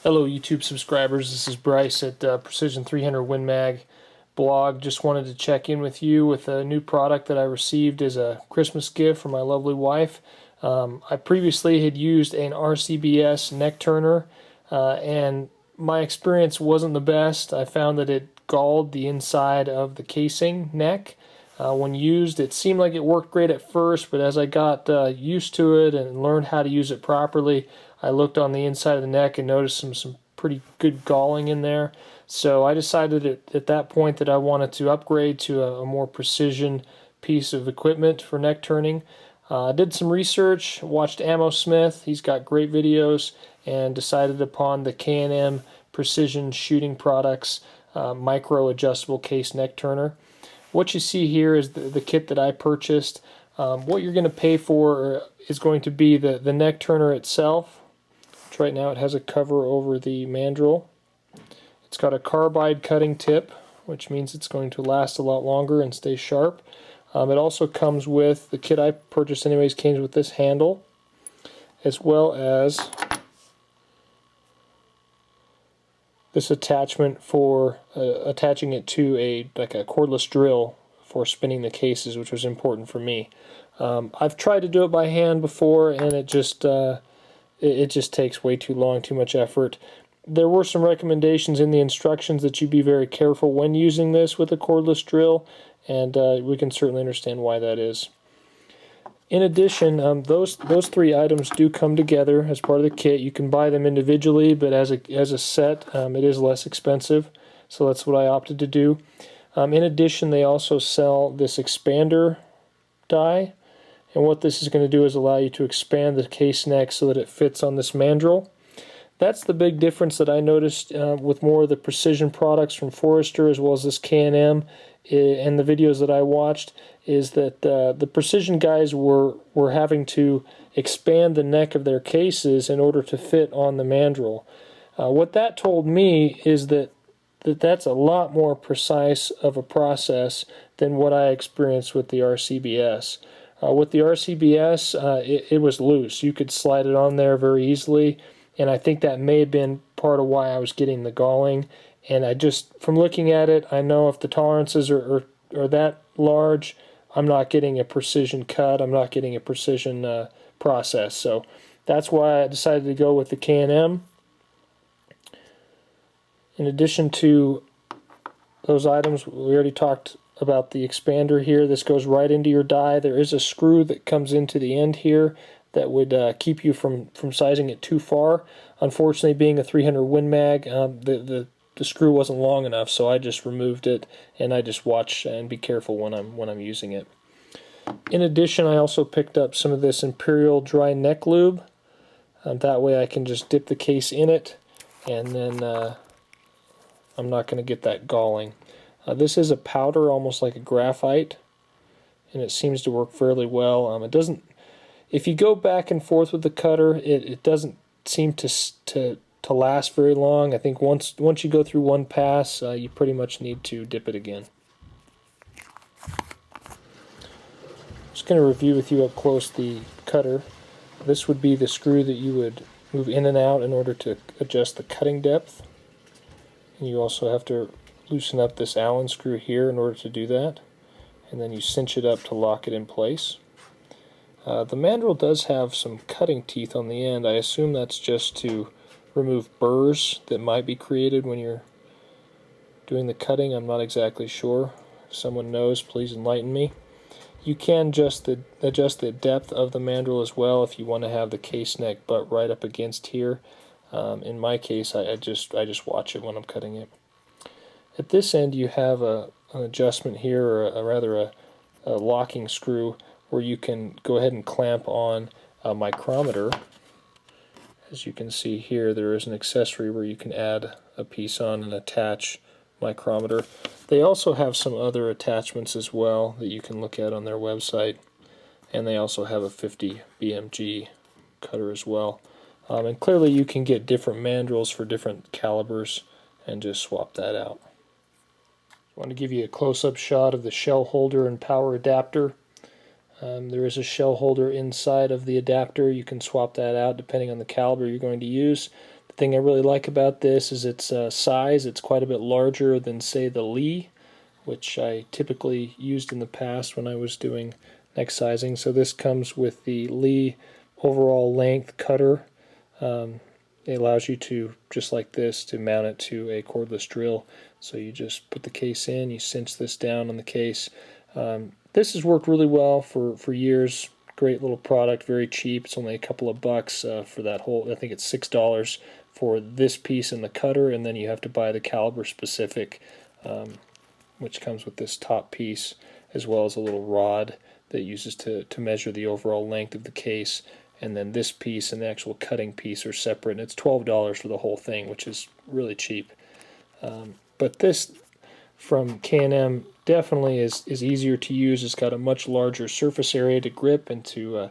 Hello YouTube subscribers, this is Bryce at Precision 300 Win Mag blog. Just wanted to check in with you with a new product that I received as a Christmas gift from my lovely wife. I previously had used an RCBS neck turner and my experience wasn't the best. I found that it galled the inside of the casing neck. When used, it seemed like it worked great at first, but as I got used to it and learned how to use it properly, I looked on the inside of the neck and noticed some pretty good galling in there. So I decided at that point that I wanted to upgrade to a more precision piece of equipment for neck turning. I did some research, watched Ammo Smith, he's got great videos, and decided upon the K&M Precision Shooting Products micro adjustable case neck turner. What you see here is the kit that I purchased. What you're going to pay for is going to be the neck turner itself, which right now it has a cover over the mandrel. It's got a carbide cutting tip, which means it's going to last a lot longer and stay sharp. It also comes with, the kit I purchased anyways, came with this handle, as well as this attachment for attaching it to a cordless drill for spinning the cases, which was important for me. I've tried to do it by hand before, and it just takes way too long, too much effort. There were some recommendations in the instructions that you be very careful when using this with a cordless drill, and we can certainly understand why that is. In addition, those three items do come together as part of the kit. You can buy them individually, but as a set, it is less expensive, so that's what I opted to do. In addition, they also sell this expander die, and what this is going to do is allow you to expand the case neck so that it fits on this mandrel. That's the big difference that I noticed with more of the precision products from Forester as well as this K&M and the videos that I watched, is that the precision guys were having to expand the neck of their cases in order to fit on the mandrel. What that told me is that's a lot more precise of a process than what I experienced with the RCBS. With the RCBS, it was loose. You could slide it on there very easily, and I think that may have been part of why I was getting the galling. And I just, from looking at it, I know if the tolerances are that large, I'm not getting a precision cut, I'm not getting a precision process. So that's why I decided to go with the K&M. In addition to those items, we already talked about the expander here. This goes right into your die. There is a screw that comes into the end here that would keep you from sizing it too far. Unfortunately, being a 300 Win Mag, the screw wasn't long enough, so I just removed it, and I just watch and be careful when I'm using it. In addition, I also picked up some of this Imperial dry neck lube. That way I can just dip the case in it, and then I'm not going to get that galling. This is a powder, almost like a graphite, and it seems to work fairly well. It doesn't. If you go back and forth with the cutter, it doesn't seem to last very long. I think once you go through one pass, you pretty much need to dip it again. Just going to review with you up close the cutter. This would be the screw that you would move in and out in order to adjust the cutting depth. And you also have to loosen up this Allen screw here in order to do that. And then you cinch it up to lock it in place. The mandrel does have some cutting teeth on the end. I assume that's just to remove burrs that might be created when you're doing the cutting. I'm not exactly sure. If someone knows, please enlighten me. You can adjust the depth of the mandrel as well if you want to have the case neck butt right up against here. In my case, I just watch it when I'm cutting it. At this end, you have an adjustment here, or rather a locking screw, where you can go ahead and clamp on a micrometer. As you can see here, there is an accessory where you can add a piece on and attach micrometer. They also have some other attachments as well that you can look at on their website, and they also have a 50 BMG cutter as well. And clearly you can get different mandrels for different calibers and just swap that out. I want to give you a close-up shot of the shell holder and power adapter. There is a shell holder inside of the adapter. You can swap that out depending on the caliber you're going to use. The thing I really like about this is its size. It's quite a bit larger than, say, the Lee, which I typically used in the past when I was doing neck sizing. So this comes with the Lee overall length cutter. It allows you to, just like this, to mount it to a cordless drill. So you just put the case in, you cinch this down on the case. This has worked really well for years. Great little product, very cheap. It's only a couple of bucks for that whole, I think it's $6 for this piece and the cutter, and then you have to buy the caliber specific, which comes with this top piece, as well as a little rod that uses to measure the overall length of the case. And then this piece and the actual cutting piece are separate, and it's $12 for the whole thing, which is really cheap. But this from K&M definitely is easier to use. It's got a much larger surface area to grip and to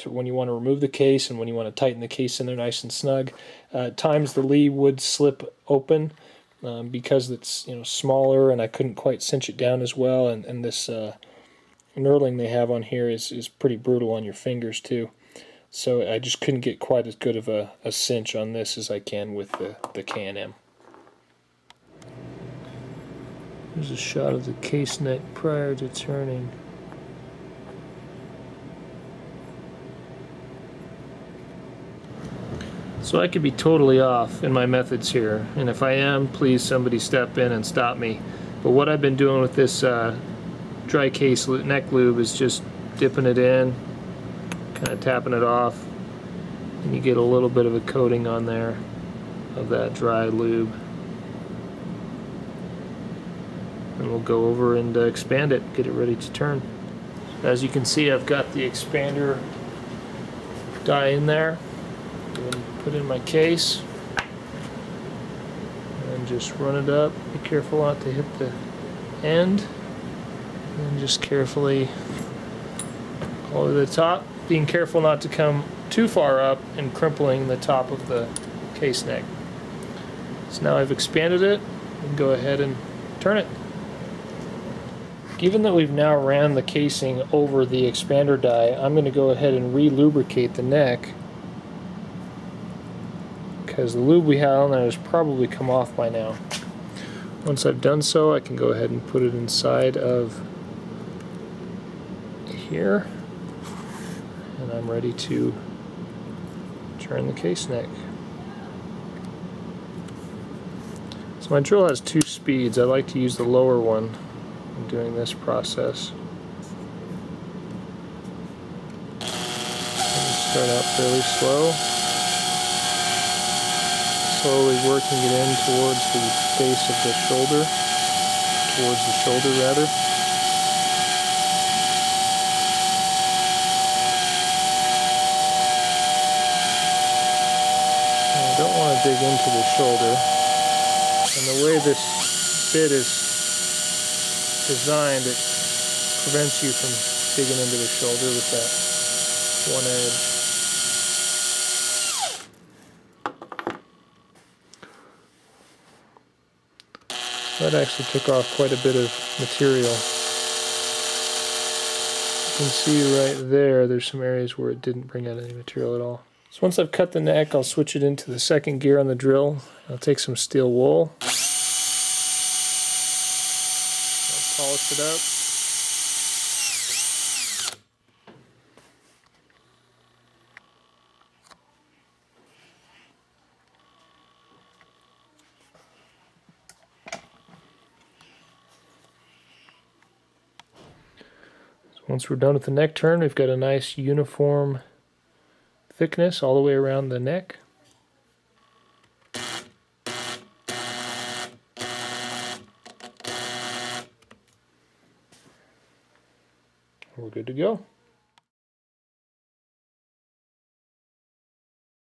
when you want to remove the case and when you want to tighten the case in there nice and snug. At times the Lee would slip open because it's smaller, and I couldn't quite cinch it down as well. And this knurling they have on here is pretty brutal on your fingers too. So I just couldn't get quite as good of a cinch on this as I can with the K&M. Here's a shot of the case neck prior to turning. So I could be totally off in my methods here, and if I am, please somebody step in and stop me. But what I've been doing with this dry case neck lube is just dipping it in, kind of tapping it off, and you get a little bit of a coating on there of that dry lube. And we'll go over and expand it, get it ready to turn. As you can see, I've got the expander die in there. Go ahead and put in my case and just run it up. Be careful not to hit the end, and just carefully all the way to the top, being careful not to come too far up and crimpling the top of the case neck. So now I've expanded it, and go ahead and turn it. Given that we've now ran the casing over the expander die, I'm going to go ahead and re-lubricate the neck, because the lube we had on there has probably come off by now. Once I've done so, I can go ahead and put it inside of here, and I'm ready to turn the case neck. So my drill has 2 speeds. I like to use the lower one in doing this process. Start out fairly slow, slowly working it in towards the base of the shoulder, towards the shoulder rather. And I don't want to dig into the shoulder, and the way this bit is designed, it prevents you from digging into the shoulder with that one edge. That actually took off quite a bit of material. You can see right there, there's some areas where it didn't bring out any material at all. So once I've cut the neck, I'll switch it into the second gear on the drill. I'll take some steel wool. I'll polish it up. Once we're done with the neck turn, we've got a nice uniform thickness all the way around the neck. We're good to go.